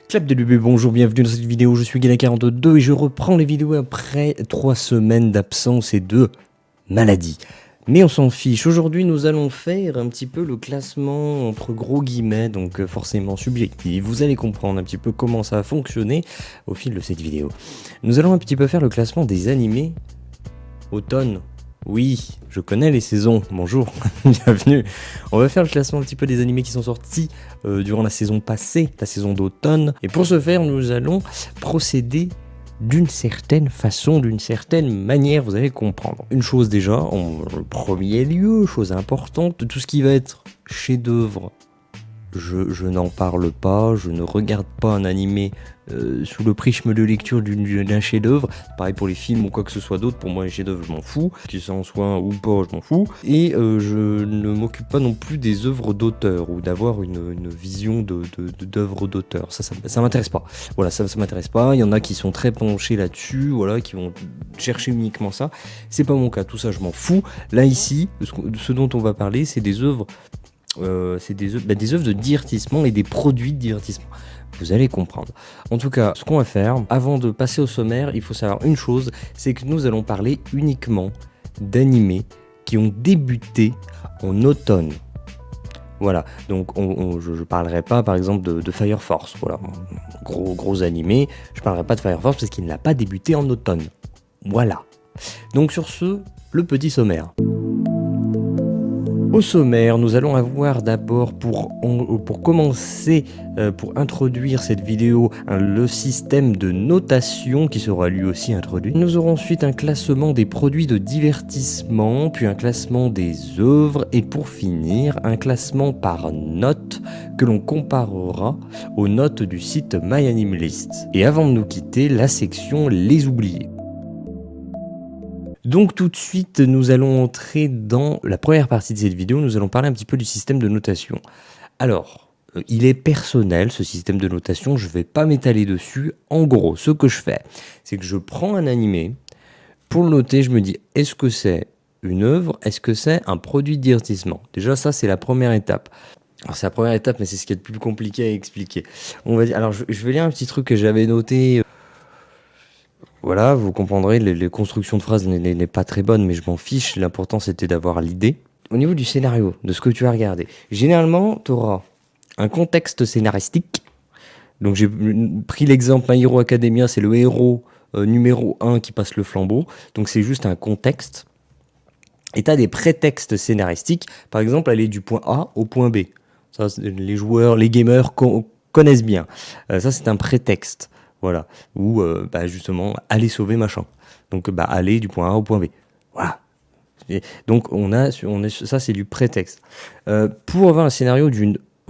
Clap de début, bonjour, bienvenue dans cette vidéo, je suis Gala42 et je reprends les vidéos après 3 semaines d'absence et de maladie. Mais on s'en fiche, aujourd'hui nous allons faire un petit peu le classement entre gros guillemets, donc forcément subjectif. Vous allez comprendre un petit peu comment ça a fonctionné au fil de cette vidéo. Nous allons un petit peu faire le classement des animés automne. Oui, je connais les saisons, bonjour, bienvenue. On va faire le classement un petit peu des animés qui sont sortis durant la saison passée, la saison d'automne. Et pour ce faire, nous allons procéder d'une certaine façon, d'une certaine manière, vous allez comprendre. Une chose déjà, en premier lieu, chose importante, tout ce qui va être chef-d'œuvre. Je n'en parle pas, je ne regarde pas un animé sous le prisme de lecture d'un chef-d'œuvre. Pareil pour les films ou quoi que ce soit d'autre, pour moi les chefs-d'œuvre je m'en fous, qu'ils s'en soient ou pas je m'en fous. Et je ne m'occupe pas non plus des œuvres d'auteur ou d'avoir une vision d'œuvre d'auteur. Ça m'intéresse pas. Voilà, ça m'intéresse pas. Il y en a qui sont très penchés là-dessus, voilà, qui vont chercher uniquement ça. C'est pas mon cas, tout ça je m'en fous. Là ici, ce dont on va parler, c'est des œuvres. Des œuvres de divertissement et des produits de divertissement. Vous allez comprendre. En tout cas, ce qu'on va faire, avant de passer au sommaire, il faut savoir une chose, c'est que nous allons parler uniquement d'animés qui ont débuté en automne. Voilà, donc je ne parlerai pas par exemple de Fire Force, voilà, gros animé, je ne parlerai pas de Fire Force parce qu'il n'a pas débuté en automne. Voilà. Donc sur ce, le petit sommaire. Au sommaire, nous allons avoir d'abord pour commencer, pour introduire cette vidéo, le système de notation qui sera lui aussi introduit. Nous aurons ensuite un classement des produits de divertissement, puis un classement des œuvres et pour finir, un classement par notes que l'on comparera aux notes du site MyAnimeList. Et avant de nous quitter, la section Les oubliés. Donc tout de suite, nous allons entrer dans la première partie de cette vidéo, nous allons parler un petit peu du système de notation. Alors, il est personnel ce système de notation, je ne vais pas m'étaler dessus. En gros, ce que je fais, c'est que je prends un animé, pour le noter, je me dis, est-ce que c'est une œuvre, est-ce que c'est un produit de divertissement? Déjà ça, c'est la première étape. Alors c'est la première étape, mais c'est ce qui est le plus compliqué à expliquer. On va dire, alors je vais lire un petit truc que j'avais noté. Voilà, vous comprendrez, les constructions de phrases n'est pas très bonne, mais je m'en fiche, l'important c'était d'avoir l'idée. Au niveau du scénario, de ce que tu as regardé, généralement, tu auras un contexte scénaristique. Donc j'ai pris l'exemple My Hero Academia, c'est le héros numéro 1 qui passe le flambeau, donc c'est juste un contexte. Et tu as des prétextes scénaristiques, par exemple aller du point A au point B. Ça, les joueurs, les gamers connaissent bien. Ça c'est un prétexte. Voilà, ou justement aller sauver machin. Donc aller du point A au point B. Voilà. Et donc ça c'est du prétexte. Pour avoir un scénario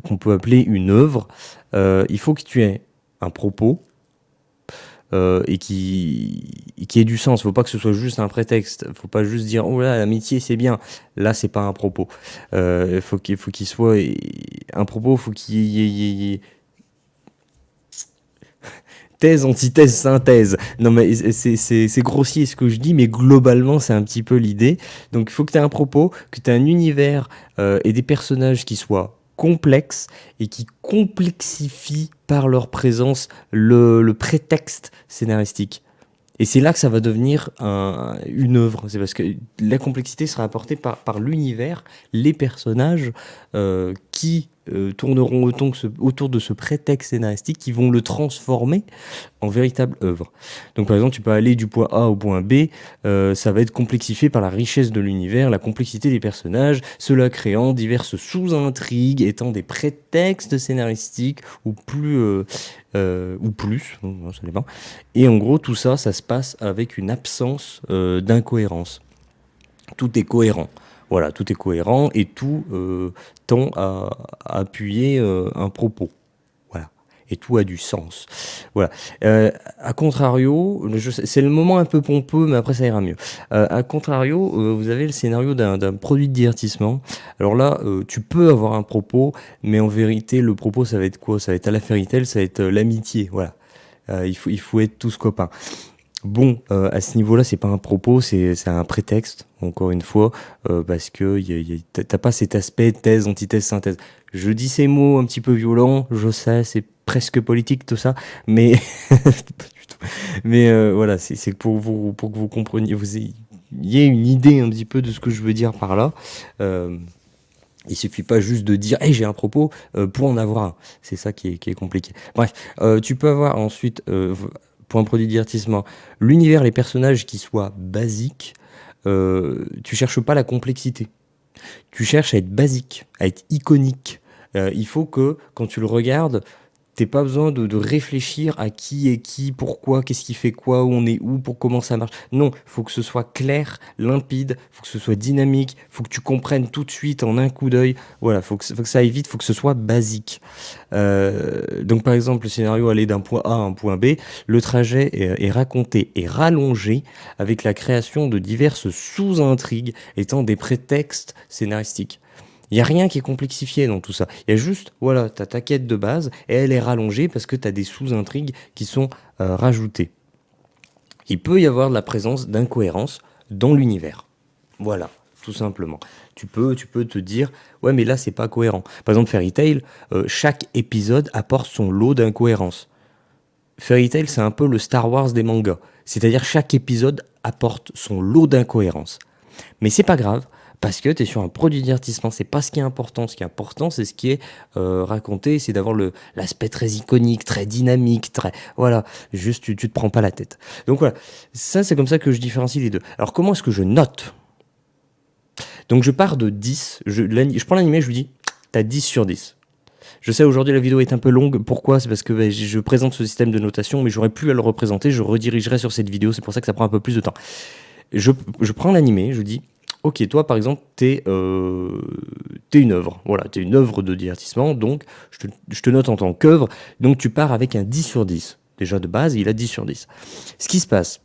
qu'on peut appeler une œuvre, il faut que tu aies un propos et qui ait du sens. Il ne faut pas que ce soit juste un prétexte. Il ne faut pas juste dire oh là l'amitié c'est bien. Là c'est pas un propos. Il faut qu'il soit un propos. Il faut qu'il y ait thèse, antithèse, synthèse. Non mais c'est grossier ce que je dis, mais globalement c'est un petit peu l'idée. Donc il faut que tu aies un propos, que tu aies un univers et des personnages qui soient complexes et qui complexifient par leur présence le prétexte scénaristique. Et c'est là que ça va devenir une œuvre. C'est parce que la complexité sera apportée par l'univers, les personnages qui tourneront autour de ce prétexte scénaristique qui vont le transformer en véritable œuvre. Donc par exemple, tu peux aller du point A au point B, ça va être complexifié par la richesse de l'univers, la complexité des personnages, cela créant diverses sous-intrigues, étant des prétextes scénaristiques ou plus, ça dépend. Et en gros, tout ça, ça se passe avec une absence d'incohérence. Tout est cohérent. Voilà, tout est cohérent et tout tend à appuyer un propos. Voilà. Et tout a du sens. Voilà. A contrario, c'est le moment un peu pompeux, mais après ça ira mieux. A contrario, vous avez le scénario d'un produit de divertissement. Alors là, tu peux avoir un propos, mais en vérité, le propos, ça va être quoi? Ça va être à la Fairy Tail, ça va être l'amitié. Voilà. Il faut être tous copains. Bon, à ce niveau-là, c'est pas un propos, c'est un prétexte, encore une fois, parce que t'as pas cet aspect thèse, antithèse, synthèse. Je dis ces mots un petit peu violents, je sais, c'est presque politique tout ça, mais pas du tout. Mais voilà, c'est pour que vous compreniez, vous ayez une idée un petit peu de ce que je veux dire par là. Euh, il suffit pas juste de dire hey, j'ai un propos pour en avoir un. C'est ça qui est compliqué. Bref, tu peux avoir ensuite, pour un produit de divertissement, l'univers, les personnages qui soient basiques. Tu cherches pas la complexité. Tu cherches à être basique, à être iconique. Il faut que quand tu le regardes, t'aies pas besoin de réfléchir à qui est qui, pourquoi, qu'est-ce qui fait quoi, où on est où, pour comment ça marche. Non, faut que ce soit clair, limpide, faut que ce soit dynamique, faut que tu comprennes tout de suite en un coup d'œil. Voilà, faut que ça aille vite, faut que ce soit basique. Donc par exemple, le scénario aller d'un point A à un point B, le trajet est raconté et rallongé avec la création de diverses sous-intrigues étant des prétextes scénaristiques. Il n'y a rien qui est complexifié dans tout ça. Il y a juste, voilà, tu as ta quête de base et elle est rallongée parce que tu as des sous-intrigues qui sont rajoutées. Il peut y avoir de la présence d'incohérences dans l'univers. Voilà, tout simplement. Tu peux te dire, ouais, mais là, c'est pas cohérent. Par exemple, Fairy Tail, chaque épisode apporte son lot d'incohérences. Fairy Tail, c'est un peu le Star Wars des mangas. C'est-à-dire, chaque épisode apporte son lot d'incohérences. Mais c'est pas grave, parce que tu es sur un produit de divertissement, c'est pas ce qui est important. Ce qui est important, c'est ce qui est raconté, c'est d'avoir l'aspect très iconique, très dynamique, très... Voilà, juste tu te prends pas la tête. Donc voilà, ça c'est comme ça que je différencie les deux. Alors comment est-ce que je note? Donc je pars de 10, je prends l'animé, je lui dis, t'as 10 sur 10. Je sais, aujourd'hui la vidéo est un peu longue, pourquoi? C'est parce que je présente ce système de notation, mais j'aurais pu à le représenter, je redirigerai sur cette vidéo, c'est pour ça que ça prend un peu plus de temps. Je prends l'animé, je dis, ok, toi par exemple, t'es une œuvre, voilà, t'es une œuvre de divertissement, donc je te note en tant qu'œuvre, donc tu pars avec un 10 sur 10. Déjà de base, il a 10 sur 10. Ce qui se passe,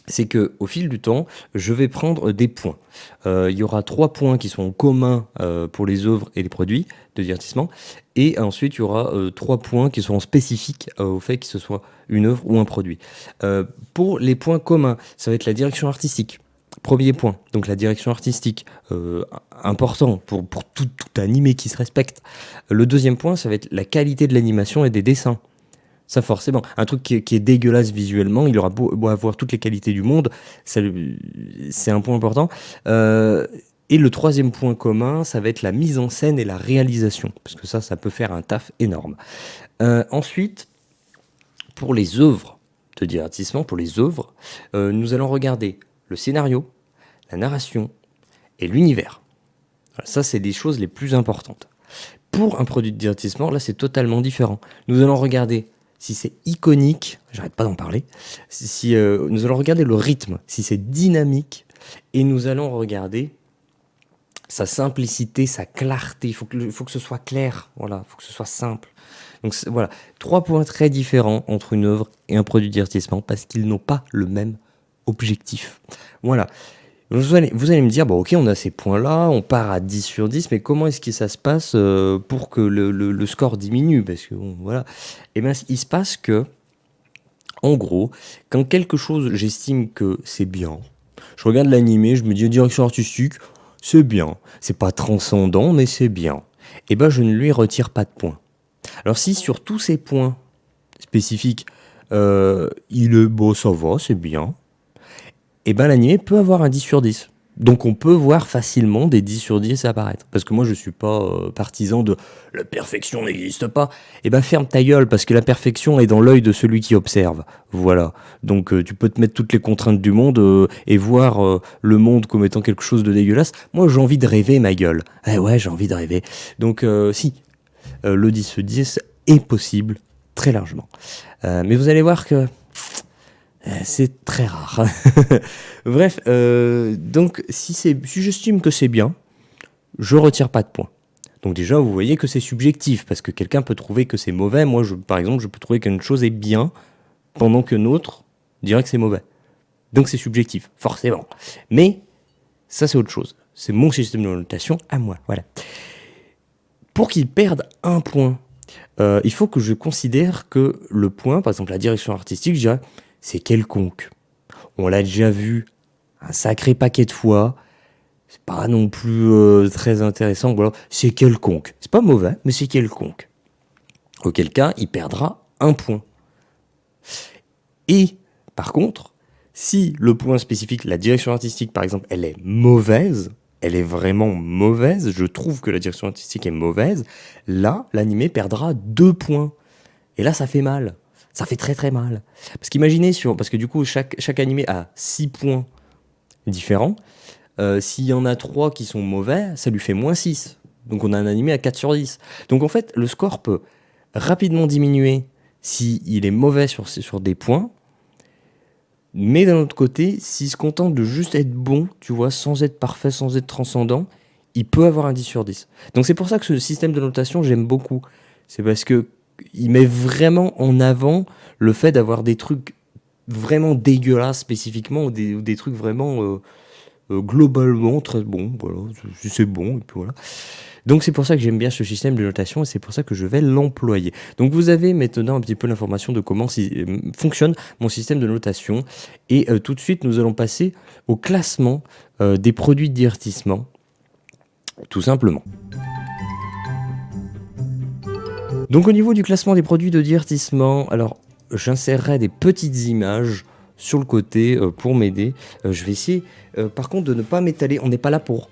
c'est que au fil du temps, je vais prendre des points. Il y aura 3 points qui sont communs pour les œuvres et les produits de divertissement, et ensuite il y aura 3 points qui seront spécifiques au fait que ce soit une œuvre ou un produit. Pour les points communs, ça va être la direction artistique. Premier point, donc la direction artistique, important pour tout animé qui se respecte. Le deuxième point, ça va être la qualité de l'animation et des dessins. Ça forcément, un truc qui est dégueulasse visuellement, il aura beau avoir toutes les qualités du monde, c'est un point important. Et le troisième point commun, ça va être la mise en scène et la réalisation, parce que ça peut faire un taf énorme. Ensuite, pour les œuvres de divertissement, nous allons regarder le scénario, la narration et l'univers. Voilà, ça, c'est des choses les plus importantes. Pour un produit de divertissement, là, c'est totalement différent. Nous allons regarder si c'est iconique, j'arrête pas d'en parler, nous allons regarder le rythme, si c'est dynamique, et nous allons regarder sa simplicité, sa clarté. Il faut que ce soit clair, voilà, il faut que ce soit simple. Donc voilà, 3 points très différents entre une œuvre et un produit de divertissement, parce qu'ils n'ont pas le même objectif. Voilà. Vous allez me dire, bon ok, on a ces points-là, on part à 10 sur 10, mais comment est-ce que ça se passe pour que le score diminue? Parce que bon, voilà. Eh bien, il se passe que, en gros, quand quelque chose, j'estime que c'est bien, je regarde l'animé, je me dis, direction artistique, c'est bien. C'est pas transcendant, mais c'est bien. Eh ben, je ne lui retire pas de points. Alors si sur tous ces points spécifiques, il est beau, ça va, c'est bien, et ben l'animé peut avoir un 10 sur 10. Donc on peut voir facilement des 10 sur 10 apparaître. Parce que moi je suis pas partisan de la perfection n'existe pas. Et ben ferme ta gueule, parce que la perfection est dans l'œil de celui qui observe. Voilà. Donc tu peux te mettre toutes les contraintes du monde et voir le monde comme étant quelque chose de dégueulasse. Moi j'ai envie de rêver, ma gueule. Eh ouais, j'ai envie de rêver. Donc si, le 10 sur 10 est possible très largement. Mais vous allez voir que c'est très rare. Bref, donc si j'estime que c'est bien, je retire pas de points. Donc déjà, vous voyez que c'est subjectif, parce que quelqu'un peut trouver que c'est mauvais. Moi, par exemple, je peux trouver qu'une chose est bien, pendant qu'un autre dirait que c'est mauvais. Donc c'est subjectif, forcément. Mais ça, c'est autre chose. C'est mon système de notation à moi. Voilà. Pour qu'il perde un point, il faut que je considère que le point, par exemple la direction artistique, je dirais, c'est quelconque. On l'a déjà vu un sacré paquet de fois. C'est pas non plus très intéressant. Voilà, c'est quelconque. C'est pas mauvais, mais c'est quelconque. Auquel cas, il perdra un point. Et, par contre, si le point spécifique, la direction artistique, par exemple, elle est mauvaise, elle est vraiment mauvaise, je trouve que la direction artistique est mauvaise, là, l'animé perdra 2 points. Et là, ça fait mal. Ça fait très très mal. Parce qu'imaginez, parce que du coup, chaque animé a 6 points différents. S'il y en a 3 qui sont mauvais, ça lui fait moins 6. Donc on a un animé à 4 sur 10. Donc en fait, le score peut rapidement diminuer s'il est mauvais sur des points. Mais d'un autre côté, s'il se contente de juste être bon, tu vois, sans être parfait, sans être transcendant, il peut avoir un 10 sur 10. Donc c'est pour ça que ce système de notation, j'aime beaucoup. C'est parce que il met vraiment en avant le fait d'avoir des trucs vraiment dégueulasses spécifiquement, ou des trucs vraiment globalement très bons. Voilà, c'est bon, et puis voilà. Donc c'est pour ça que j'aime bien ce système de notation et c'est pour ça que je vais l'employer. Donc vous avez maintenant un petit peu l'information de comment fonctionne mon système de notation. Et tout de suite, nous allons passer au classement des produits de divertissement, tout simplement. Donc au niveau du classement des produits de divertissement, alors j'insérerai des petites images sur le côté pour m'aider. Je vais essayer par contre de ne pas m'étaler. On n'est pas là pour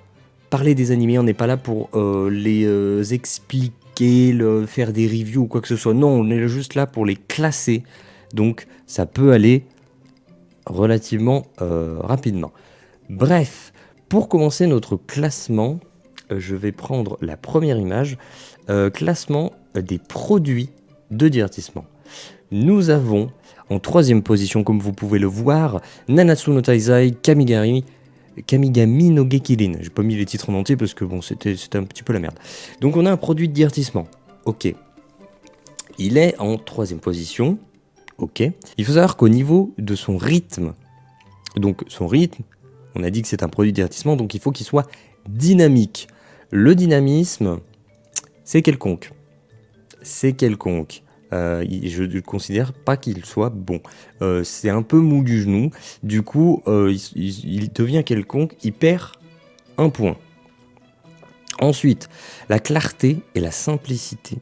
parler des animés, on n'est pas là pour les expliquer, faire des reviews ou quoi que ce soit. Non, on est juste là pour les classer. Donc ça peut aller relativement rapidement. Bref, pour commencer notre classement, je vais prendre la première image. Classement des produits de divertissement. Nous avons en 3e position, comme vous pouvez le voir, Nanatsu no Taizai Kamigami no Gekilin. J'ai pas mis les titres en entier parce que bon, c'était un petit peu la merde. Donc on a un produit de divertissement. Ok. Il est en 3e position. Ok. Il faut savoir qu'au niveau de son rythme, donc son rythme, on a dit que c'est un produit de divertissement, donc il faut qu'il soit dynamique. Le dynamisme, c'est quelconque. C'est quelconque. Je ne considère pas qu'il soit bon. C'est un peu mou du genou. Du coup, il devient quelconque. Il perd un point. Ensuite, la clarté et la simplicité.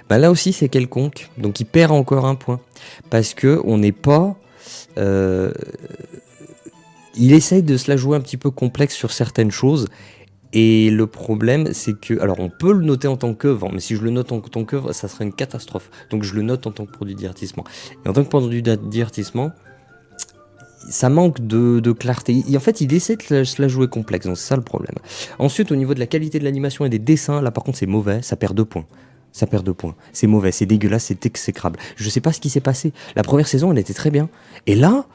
Là aussi, c'est quelconque. Donc, il perd encore un point. Parce que on n'est pas... il essaye de se la jouer un petit peu complexe sur certaines choses. Et le problème, c'est que... Alors, on peut le noter en tant qu'œuvre, mais si je le note en tant qu'œuvre, ça serait une catastrophe. Donc, je le note en tant que produit de divertissement. Et en tant que produit de divertissement, ça manque de clarté. En fait, il essaie de se la jouer complexe, donc c'est ça le problème. Ensuite, au niveau de la qualité de l'animation et des dessins, là, par contre, c'est mauvais, ça perd 2 points. Ça perd 2 points. C'est mauvais, c'est dégueulasse, c'est exécrable. Je sais pas ce qui s'est passé. La première saison, elle était très bien. Et là,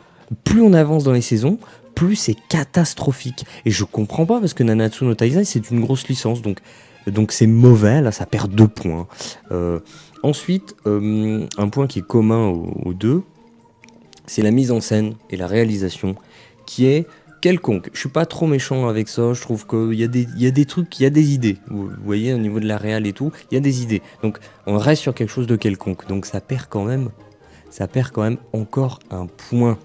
plus on avance dans les saisons, plus c'est catastrophique. Et je comprends pas parce que Nanatsu no Taizai c'est une grosse licence, donc c'est mauvais, là ça perd 2 points. Ensuite, un point qui est commun aux deux, c'est la mise en scène et la réalisation qui est quelconque. Je suis pas trop méchant avec ça, je trouve qu'il y a des trucs, il y a des idées. Vous voyez, au niveau de la réal et tout, il y a des idées. Donc on reste sur quelque chose de quelconque, donc ça perd quand même encore un point.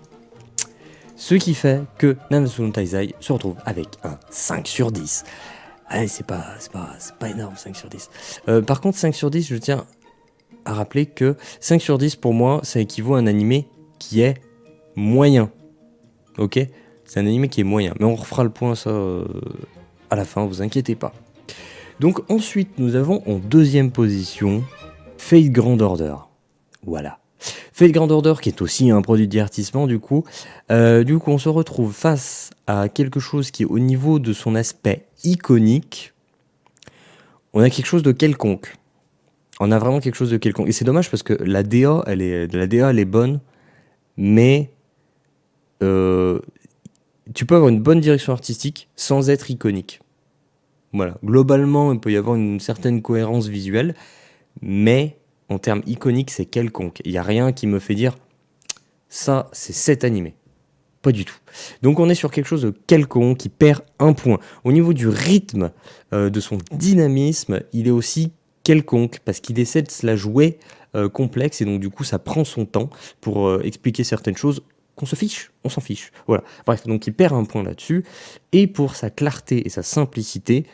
Ce qui fait que Nanatsu no Taizai se retrouve avec un 5 sur 10. Allez, c'est pas énorme, 5 sur 10. Par contre, 5 sur 10, je tiens à rappeler que 5 sur 10, pour moi, ça équivaut à un animé qui est moyen. Ok ? C'est un animé qui est moyen. Mais on refera le point, ça, à la fin, vous inquiétez pas. Donc ensuite, nous avons en 2e position Fate Grand Order. Voilà. Fate Grand Order qui est aussi un produit de divertissement du coup on se retrouve face à quelque chose qui au niveau de son aspect iconique, on a quelque chose de quelconque. On a vraiment quelque chose de quelconque. Et c'est dommage parce que la DA elle est bonne, mais tu peux avoir une bonne direction artistique sans être iconique. Voilà. Globalement, il peut y avoir une certaine cohérence visuelle, mais en termes iconiques, c'est quelconque. Il n'y a rien qui me fait dire ça, c'est cet animé. Pas du tout. Donc on est sur quelque chose de quelconque qui perd un point. Au niveau du rythme, de son dynamisme, il est aussi quelconque parce qu'il essaie de se la jouer complexe, et donc du coup ça prend son temps pour expliquer certaines choses qu'on se fiche, on s'en fiche. Voilà. Bref, donc il perd un point là-dessus, et pour sa clarté et sa simplicité,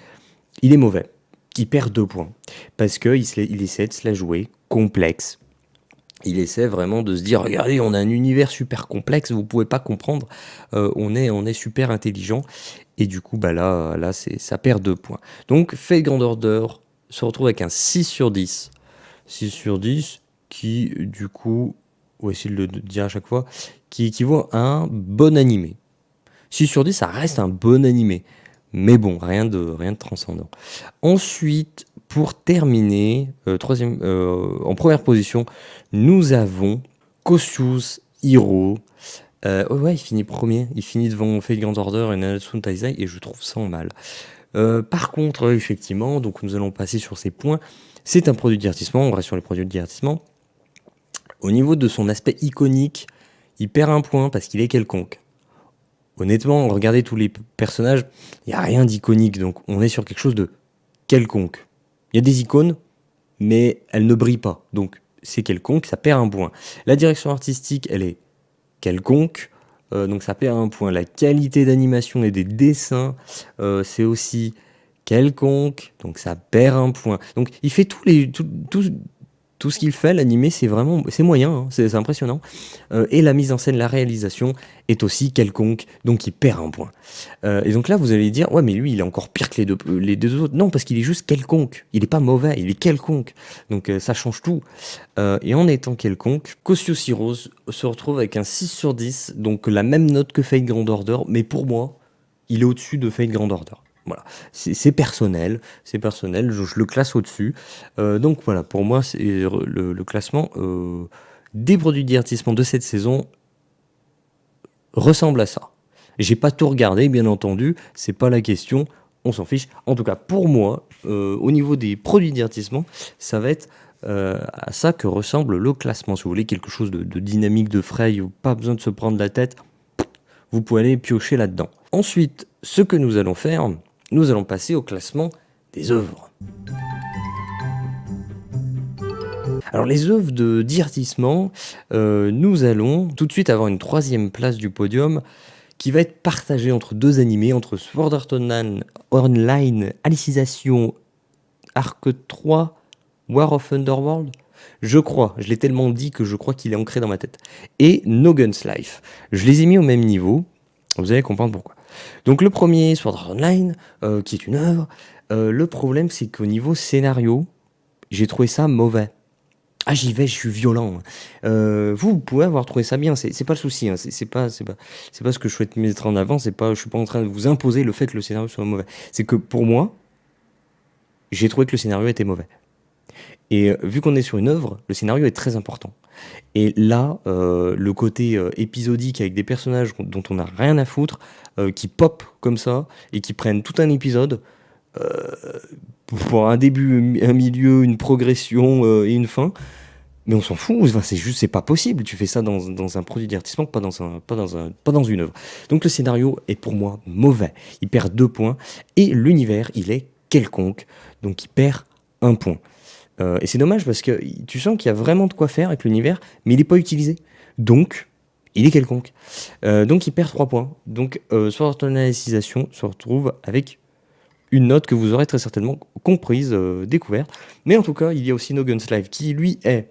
il est mauvais. Il perd 2 points, parce qu'il il essaie de se la jouer complexe. Il essaie vraiment de se dire, regardez, on a un univers super complexe, vous pouvez pas comprendre, on est super intelligent, et du coup, bah là ça perd 2 points. Donc, Fate Grand Order se retrouve avec un 6 sur 10. 6 sur 10 qui, du coup, on va essayer de le dire à chaque fois, qui équivaut à un bon animé. 6 sur 10, ça reste un bon animé. Mais bon, rien de transcendant. Ensuite, pour terminer, en première position, nous avons Kosciusz Hiro. Ouais, il finit premier. Il finit devant Fate Grand Order et Nanatsu no Taizai, et je trouve ça mal. Par contre, effectivement, donc nous allons passer sur ces points. C'est un produit de divertissement, on reste sur les produits de divertissement. Au niveau de son aspect iconique, il perd un point parce qu'il est quelconque. Honnêtement, regardez tous les personnages, il n'y a rien d'iconique, donc on est sur quelque chose de quelconque. Il y a des icônes, mais elles ne brillent pas, donc c'est quelconque, ça perd un point. La direction artistique, elle est quelconque, donc ça perd un point. La qualité d'animation et des dessins, c'est aussi quelconque, donc ça perd un point. Donc il fait tout ce qu'il fait, l'animé, c'est moyen, hein, c'est impressionnant. Et la mise en scène, la réalisation est aussi quelconque, donc il perd un point. Et donc là, vous allez dire, ouais, mais lui, il est encore pire que les deux autres. Non, parce qu'il est juste quelconque. Il n'est pas mauvais, il est quelconque. Donc ça change tout. Et en étant quelconque, Kosciusz Hiro se retrouve avec un 6 sur 10, donc la même note que Fate Grand Order, mais pour moi, il est au-dessus de Fate Grand Order. Voilà, c'est personnel, je le classe au-dessus. Donc voilà, pour moi, c'est le classement des produits de divertissement de cette saison ressemble à ça. J'ai pas tout regardé, bien entendu, c'est pas la question, on s'en fiche. En tout cas, pour moi, au niveau des produits de divertissement, ça va être à ça que ressemble le classement. Si vous voulez quelque chose de dynamique, de frais, pas besoin de se prendre la tête, vous pouvez aller piocher là-dedans. Ensuite, ce que nous allons faire, nous allons passer au classement des œuvres. Alors les œuvres de divertissement, nous allons tout de suite avoir une 3e place du podium qui va être partagée entre 2 animés, entre Sword Art Online Alicization Arc 3, War of Underworld. Je l'ai tellement dit que je crois qu'il est ancré dans ma tête. Et No Guns Life. Je les ai mis au même niveau, vous allez comprendre pourquoi. Donc le premier, Sword Art Online, qui est une œuvre, le problème c'est qu'au niveau scénario, j'ai trouvé ça mauvais. Ah, j'y vais, je suis violent. Vous pouvez avoir trouvé ça bien, c'est pas le souci, hein, c'est pas ce que je souhaite mettre en avant, je suis pas en train de vous imposer le fait que le scénario soit mauvais. C'est que pour moi, j'ai trouvé que le scénario était mauvais. Et vu qu'on est sur une œuvre, le scénario est très important. Et là, le côté épisodique avec des personnages dont on n'a rien à foutre, qui pop comme ça, et qui prennent tout un épisode, pour un début, un milieu, une progression et une fin, mais on s'en fout, enfin, c'est pas possible, tu fais ça dans un produit de divertissement, pas dans une œuvre. Donc le scénario est pour moi mauvais, il perd 2 points, et l'univers, il est quelconque, donc il perd 1 point. Et c'est dommage parce que tu sens qu'il y a vraiment de quoi faire avec l'univers, mais il n'est pas utilisé. Donc, il est quelconque. Donc, il perd 3 points. Donc, Sword Art Online Alicization se retrouve avec une note que vous aurez très certainement comprise, découverte. Mais en tout cas, il y a aussi No Guns Live qui, lui, est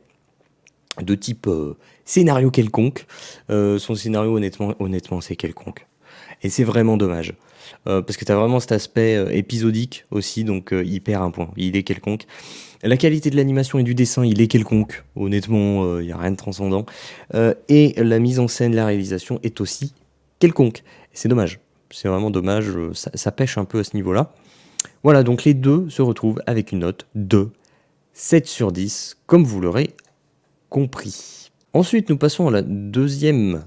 de type scénario quelconque. Son scénario, honnêtement, c'est quelconque. Et c'est vraiment dommage. Parce que tu as vraiment cet aspect épisodique aussi, donc il perd 1 point. Il est quelconque. La qualité de l'animation et du dessin, il est quelconque. Honnêtement, il n'y a rien de transcendant. Et la mise en scène, la réalisation est aussi quelconque. Et c'est dommage. C'est vraiment dommage. Ça pêche un peu à ce niveau-là. Voilà, donc les deux se retrouvent avec une note de 7 sur 10, comme vous l'aurez compris. Ensuite, nous passons à la 2e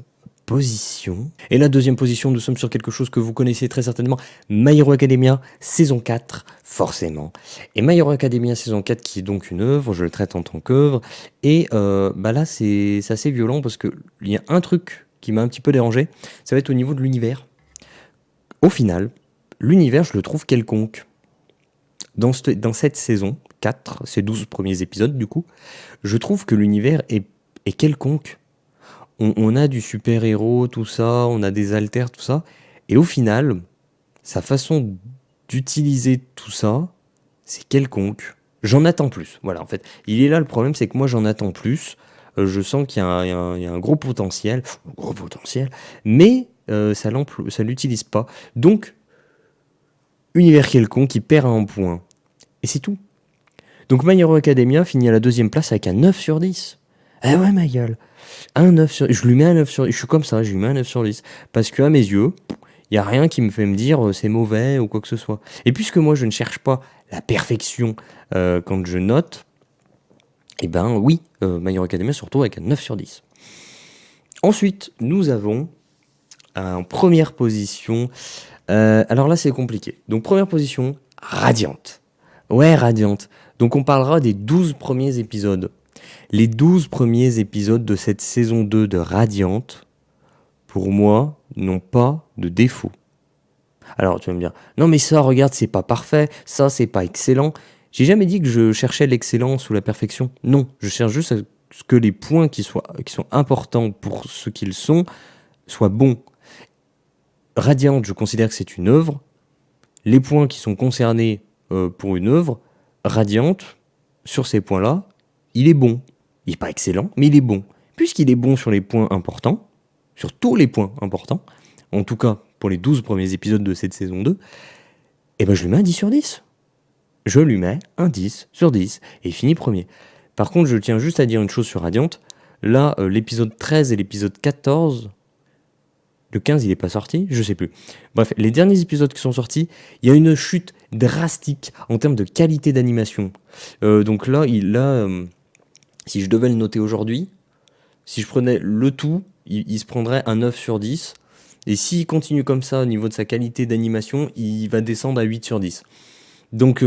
position. Et la 2e position, nous sommes sur quelque chose que vous connaissez très certainement, My Hero Academia saison 4, forcément. Et My Hero Academia saison 4, qui est donc une œuvre, je le traite en tant qu'œuvre. Et là, c'est assez violent parce qu'il y a un truc qui m'a un petit peu dérangé, ça va être au niveau de l'univers. Au final, l'univers, je le trouve quelconque. Dans cette saison, 4, ces 12 premiers épisodes du coup, je trouve que l'univers est quelconque. On a du super-héros, tout ça, on a des alters, tout ça, et au final, sa façon d'utiliser tout ça, c'est quelconque. J'en attends plus, voilà, en fait. Il est là le problème, c'est que moi j'en attends plus. Je sens qu'il y a il y a un gros potentiel, mais ça l'utilise pas. Donc, univers quelconque qui perd un point. Et c'est tout. Donc My Hero Academia finit à la deuxième place avec un 9 sur 10. Ah ouais, ma gueule. Un 9 sur... Je lui mets un 9 sur 10. Je suis comme ça, je lui mets un 9 sur 10. Parce qu'à mes yeux, il n'y a rien qui me fait me dire c'est mauvais ou quoi que ce soit. Et puisque moi, je ne cherche pas la perfection quand je note, eh ben oui, My Hero Academia se retrouve avec un 9 sur 10. Ensuite, nous avons en première position... alors là, c'est compliqué. Donc première position, Radiant. Ouais, Radiant. Donc on parlera des 12 premiers épisodes. Les 12 premiers épisodes de cette saison 2 de Radiant, pour moi, n'ont pas de défaut. Alors tu vas me dire, non mais ça, regarde, c'est pas parfait, ça, c'est pas excellent. J'ai jamais dit que je cherchais l'excellence ou la perfection. Non, je cherche juste à ce que les points qui sont importants pour ce qu'ils sont soient bons. Radiant, je considère que c'est une œuvre. Les points qui sont concernés pour une œuvre, Radiant, sur ces points-là, il est bon. Il n'est pas excellent, mais il est bon. Puisqu'il est bon sur les points importants, sur tous les points importants, en tout cas pour les 12 premiers épisodes de cette saison 2, eh ben je lui mets un 10 sur 10. Je lui mets un 10 sur 10 et il finit premier. Par contre, je tiens juste à dire une chose sur Radiant. Là, l'épisode 13 et l'épisode 14... Le 15, il n'est pas sorti, je sais plus. Bref, les derniers épisodes qui sont sortis, il y a une chute drastique en termes de qualité d'animation. Donc là, si je devais le noter aujourd'hui, si je prenais le tout, il se prendrait un 9 sur 10. Et s'il continue comme ça au niveau de sa qualité d'animation, il va descendre à 8 sur 10. Donc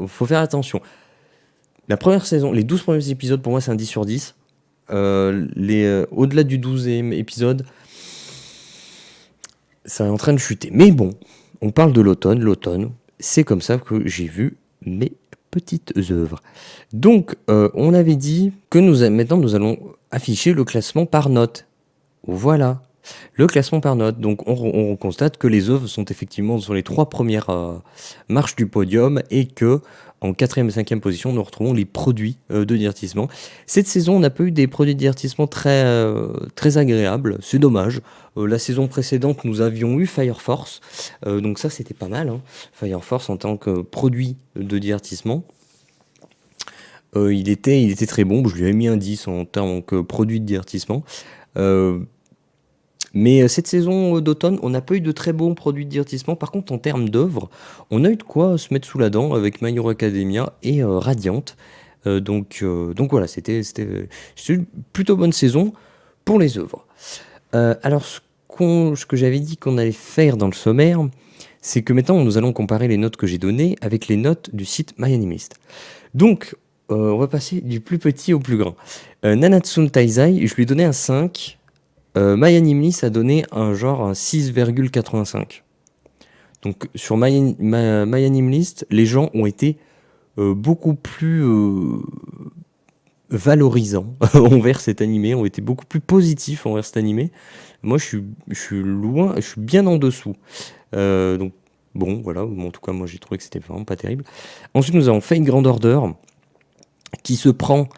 faut faire attention. La première saison, les 12 premiers épisodes, pour moi, c'est un 10 sur 10. Au-delà du 12e épisode, ça est en train de chuter. Mais bon, on parle de l'automne. L'automne, c'est comme ça que j'ai vu mes petites œuvres. Donc, on avait dit que maintenant, nous allons afficher le classement par note. Voilà, le classement par note. Donc, on constate que les œuvres sont effectivement sur les 3 premières marches du podium et que en 4e et 5e position, nous retrouvons les produits de divertissement. Cette saison, on n'a pas eu des produits de divertissement très agréables. C'est dommage. La saison précédente, nous avions eu Fire Force. Donc ça, c'était pas mal. Fire Force en tant que produit de divertissement. Il était très bon. Je lui ai mis un 10 en tant que produit de divertissement. Mais cette saison d'automne, on n'a pas eu de très bons produits de divertissement. Par contre, en termes d'œuvres, on a eu de quoi se mettre sous la dent avec My Hero Academia et Radiant. Donc voilà, c'était une plutôt bonne saison pour les œuvres. Alors, ce que j'avais dit qu'on allait faire dans le sommaire, c'est que maintenant, nous allons comparer les notes que j'ai données avec les notes du site MyAnimist. Donc, on va passer du plus petit au plus grand. Nanatsu Taizai, je lui ai donné un 5. MyAnimist a donné un 6,85. Donc sur MyAnimist, les gens ont été beaucoup plus valorisants envers cet animé, ont été beaucoup plus positifs envers cet animé. Moi, je suis bien en dessous. Donc bon, voilà. En tout cas, moi, j'ai trouvé que c'était vraiment pas terrible. Ensuite, nous avons Fate Grand Order qui se prend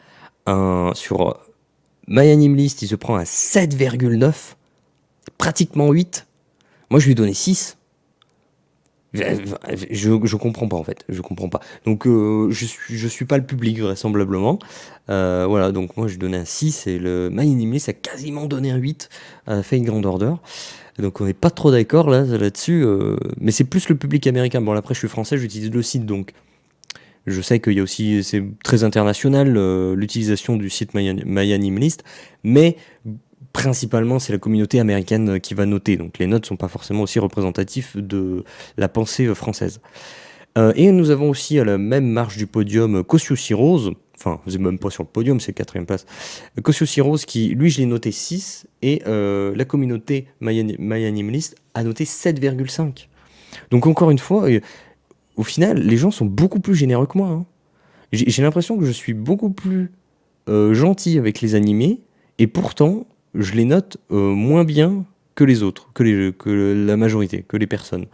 sur MyAnimist, il se prend à 7,9, pratiquement 8. Moi, je lui ai donné 6. Je comprends pas, en fait. Je comprends pas. Donc, je suis pas le public, vraisemblablement. Voilà, donc moi, je lui ai donné un 6 et le MyAnimist a quasiment donné un 8 à Fate Grand Order. Donc, on n'est pas trop d'accord là-dessus. Mais c'est plus le public américain. Bon, après, je suis français, j'utilise le site, donc... Je sais qu'il y a aussi, c'est très international, l'utilisation du site MyAnimist, mais principalement c'est la communauté américaine qui va noter, donc les notes ne sont pas forcément aussi représentatives de la pensée française. Et nous avons aussi à la même marche du podium Kosyoshi Rose, enfin c'est même pas sur le podium, c'est 4e place, Kosyoshi Rose qui, lui je l'ai noté 6, et la communauté MyAnimist a noté 7,5. Donc encore une fois... au final, les gens sont beaucoup plus généreux que moi, hein. J'ai l'impression que je suis beaucoup plus gentil avec les animés, et pourtant, je les note moins bien que les autres, que la majorité, que les personnes.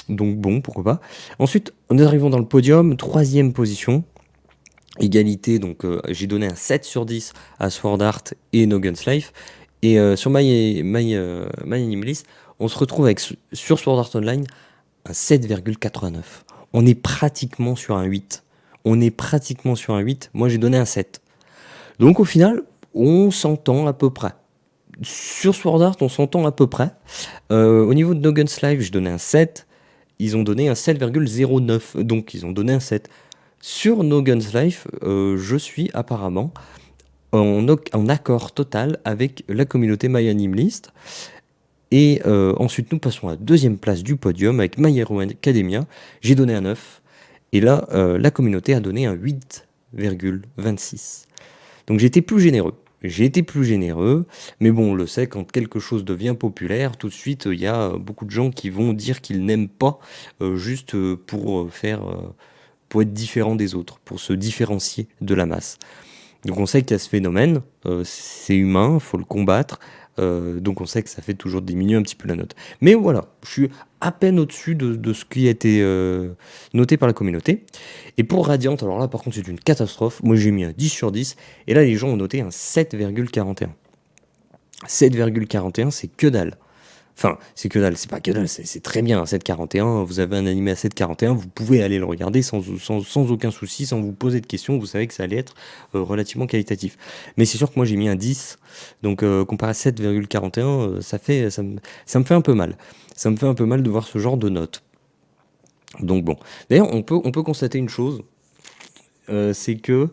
Donc bon, pourquoi pas. Ensuite, nous arrivons dans le podium, troisième position, égalité, donc j'ai donné un 7 sur 10 à Sword Art et No Guns Life. Et sur My Anime List, on se retrouve avec, sur Sword Art Online, un 7,89. On est pratiquement sur un 8. On est pratiquement sur un 8. Moi, j'ai donné un 7. Donc au final, on s'entend à peu près. Sur Sword Art, on s'entend à peu près. Au niveau de No Guns Live, je donnais un 7. Ils ont donné un 7,09. Donc ils ont donné un 7. Sur No Guns Life, je suis apparemment en accord total avec la communauté My Anime List. Et ensuite, nous passons à la deuxième place du podium avec My Hero Academia. J'ai donné un 9. Et là, la communauté a donné un 8,26. Donc j'ai été plus généreux. J'ai été plus généreux, mais bon, on le sait, quand quelque chose devient populaire, tout de suite, il y a beaucoup de gens qui vont dire qu'ils n'aiment pas juste pour être différent des autres, pour se différencier de la masse. Donc on sait qu'il y a ce phénomène, c'est humain, il faut le combattre, donc on sait que ça fait toujours diminuer un petit peu la note. Mais voilà, je suis à peine au-dessus de ce qui a été noté par la communauté. Et pour Radiant, alors là par contre c'est une catastrophe, moi j'ai mis un 10 sur 10, et là les gens ont noté un 7,41. 7,41 c'est que dalle. Enfin, c'est que dalle, c'est pas que dalle, c'est très bien, 7,41, vous avez un animé à 7,41, vous pouvez aller le regarder sans aucun souci, sans vous poser de questions, vous savez que ça allait être relativement qualitatif. Mais c'est sûr que moi j'ai mis un 10, donc comparé à 7,41, ça me fait un peu mal. Ça me fait un peu mal de voir ce genre de notes. Donc bon. D'ailleurs, on peut constater une chose, c'est que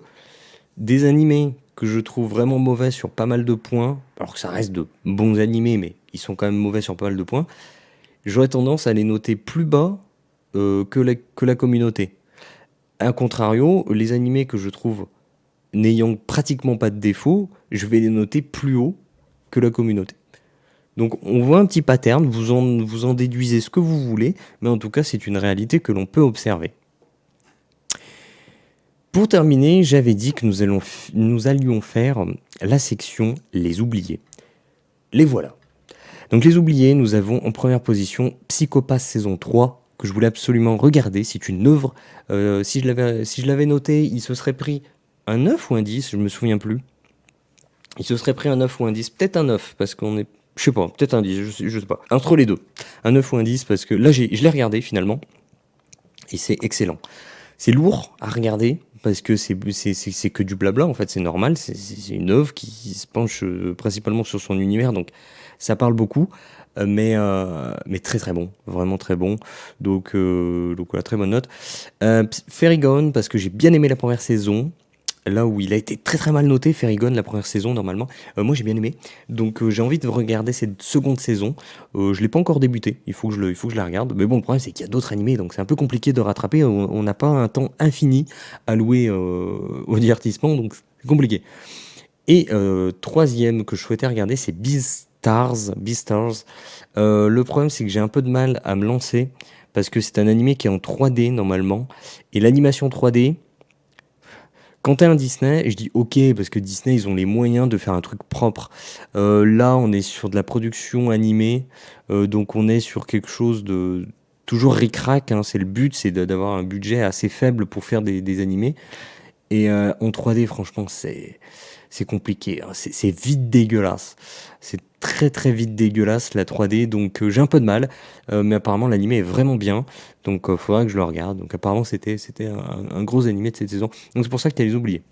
des animés que je trouve vraiment mauvais sur pas mal de points, alors que ça reste de bons animés, mais ils sont quand même mauvais sur pas mal de points, j'aurais tendance à les noter plus bas que la communauté. A contrario, les animés que je trouve n'ayant pratiquement pas de défaut, je vais les noter plus haut que la communauté. Donc on voit un petit pattern, vous en déduisez ce que vous voulez, mais en tout cas c'est une réalité que l'on peut observer. Pour terminer, j'avais dit que nous allions faire la section Les oubliés. Les voilà. Donc les oubliés, nous avons en première position Psychopath saison 3, que je voulais absolument regarder. C'est une œuvre, si je l'avais noté, il se serait pris un 9 ou un 10, je me souviens plus. Il se serait pris un 9 ou un 10, peut-être un 9, parce qu'on est, je sais pas, peut-être un 10, je sais pas. Entre les deux, un 9 ou un 10, parce que là je l'ai regardé finalement, et c'est excellent. C'est lourd à regarder, parce que c'est que du blabla, en fait, c'est normal, c'est une œuvre qui se penche principalement sur son univers, donc ça parle beaucoup, mais très très bon, vraiment très bon, donc voilà, très bonne note. Fairy Gone, parce que j'ai bien aimé la première saison, là où il a été très très mal noté, Fairy Gone, la première saison, normalement. Moi, j'ai bien aimé. Donc, j'ai envie de regarder cette seconde saison. Je l'ai pas encore débuté. Il faut que je la regarde. Mais bon, le problème, c'est qu'il y a d'autres animés. Donc, c'est un peu compliqué de rattraper. On n'a pas un temps infini alloué au divertissement. Donc, c'est compliqué. Et troisième que je souhaitais regarder, c'est Beastars. Le problème, c'est que j'ai un peu de mal à me lancer. Parce que c'est un animé qui est en 3D, normalement. Et l'animation 3D... Quand t'es un Disney, je dis ok, parce que Disney, ils ont les moyens de faire un truc propre. Là, on est sur de la production animée, donc on est sur quelque chose de toujours ric-rac, hein, c'est le but, c'est d'avoir un budget assez faible pour faire des animés. Et en 3D, franchement, c'est compliqué, hein, c'est vite dégueulasse. C'est très très vite dégueulasse la 3D, donc j'ai un peu de mal, mais apparemment l'animé est vraiment bien, donc faudra que je le regarde. Donc apparemment c'était un gros animé de cette saison, donc c'est pour ça que tu as les oubliés.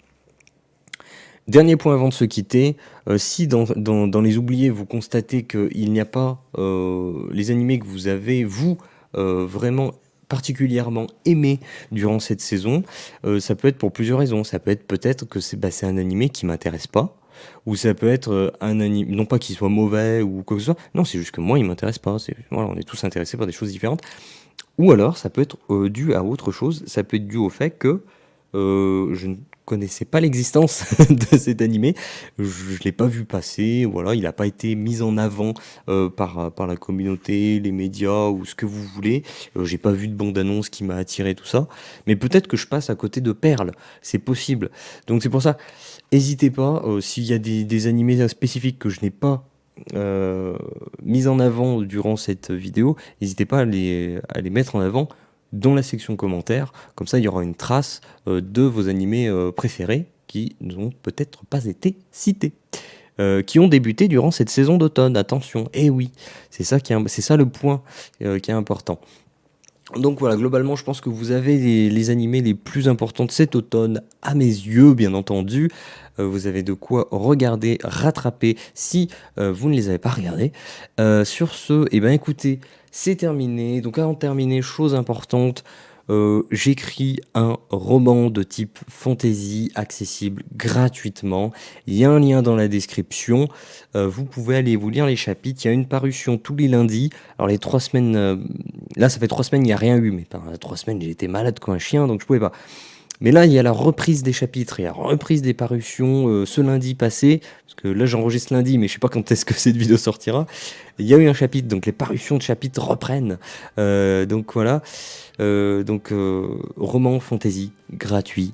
Dernier point avant de se quitter, si dans les oubliés vous constatez qu'il n'y a pas les animés que vous avez, vous, vraiment particulièrement aimé durant cette saison, ça peut être pour plusieurs raisons. Ça peut être peut-être que c'est un animé qui m'intéresse pas, ou ça peut être un animé, non pas qu'il soit mauvais ou quoi que ce soit, non, c'est juste que moi il m'intéresse pas. Voilà, on est tous intéressés par des choses différentes. Ou alors ça peut être dû à autre chose, ça peut être dû au fait que je ne connaissais pas l'existence de cet animé, je l'ai pas vu passer, voilà, il n'a pas été mis en avant par la communauté, les médias ou ce que vous voulez. J'ai pas vu de bande-annonce qui m'a attiré, tout ça. Mais peut-être que je passe à côté de perles, c'est possible. Donc c'est pour ça, n'hésitez pas, s'il y a des animés spécifiques que je n'ai pas mis en avant durant cette vidéo, n'hésitez pas à les mettre en avant dans la section commentaires, comme ça il y aura une trace de vos animés préférés qui n'ont peut-être pas été cités, qui ont débuté durant cette saison d'automne, attention, et oui, c'est ça le point qui est important. Donc voilà, globalement je pense que vous avez les animés les plus importants de cet automne, à mes yeux bien entendu. Vous avez de quoi regarder, rattraper si vous ne les avez pas regardés. Sur ce, eh ben écoutez, c'est terminé. Donc avant de terminer, chose importante, j'écris un roman de type fantasy accessible gratuitement. Il y a un lien dans la description. Vous pouvez aller vous lire les chapitres. Il y a une parution tous les lundis. Alors les 3 semaines, là ça fait 3 semaines, il n'y a rien eu. Mais pendant 3 semaines, j'ai été malade comme un chien, donc je pouvais pas. Mais là, il y a la reprise des chapitres, il y a la reprise des parutions ce lundi passé, parce que là j'enregistre lundi, mais je sais pas quand est-ce que cette vidéo sortira. Il y a eu un chapitre, donc les parutions de chapitres reprennent. Donc voilà, roman fantasy gratuit.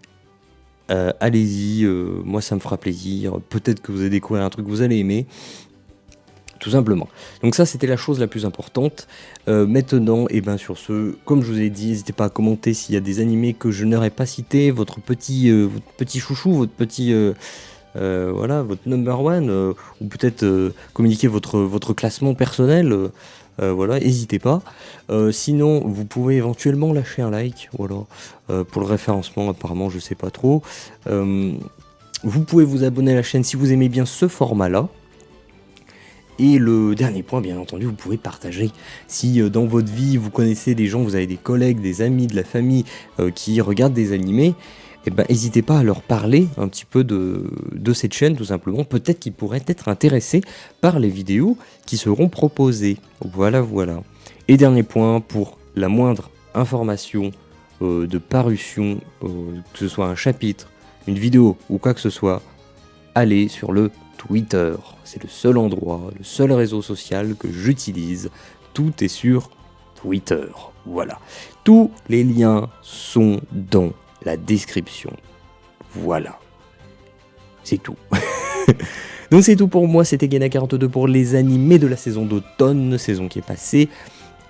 Allez-y, moi ça me fera plaisir. Peut-être que vous allez découvrir un truc que vous allez aimer. Tout simplement. Donc ça, c'était la chose la plus importante. Maintenant, et ben sur ce, comme je vous ai dit, n'hésitez pas à commenter s'il y a des animés que je n'aurais pas cités, votre petit chouchou, votre petit voilà, votre number one, ou peut-être communiquer votre classement personnel. Voilà, n'hésitez pas. Sinon, vous pouvez éventuellement lâcher un like, voilà, pour le référencement. Apparemment, je sais pas trop. Vous pouvez vous abonner à la chaîne si vous aimez bien ce format-là. Et le dernier point, bien entendu, vous pouvez partager. Si dans votre vie, vous connaissez des gens, vous avez des collègues, des amis, de la famille qui regardent des animés, eh ben, n'hésitez pas à leur parler un petit peu de cette chaîne, tout simplement. Peut-être qu'ils pourraient être intéressés par les vidéos qui seront proposées. Voilà, voilà. Et dernier point, pour la moindre information de parution, que ce soit un chapitre, une vidéo ou quoi que ce soit, allez sur le Twitter. C'est le seul endroit, le seul réseau social que j'utilise. Tout est sur Twitter. Voilà. Tous les liens sont dans la description. Voilà. C'est tout. Donc c'est tout pour moi. C'était Gena42 pour les animés de la saison d'automne, saison qui est passée.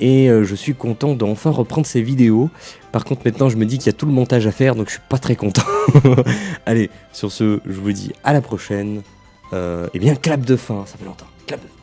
Et je suis content d'enfin reprendre ces vidéos. Par contre, maintenant, je me dis qu'il y a tout le montage à faire, donc je suis pas très content. Allez, sur ce, je vous dis à la prochaine. Eh bien, clap de fin, ça fait longtemps. Clap de fin.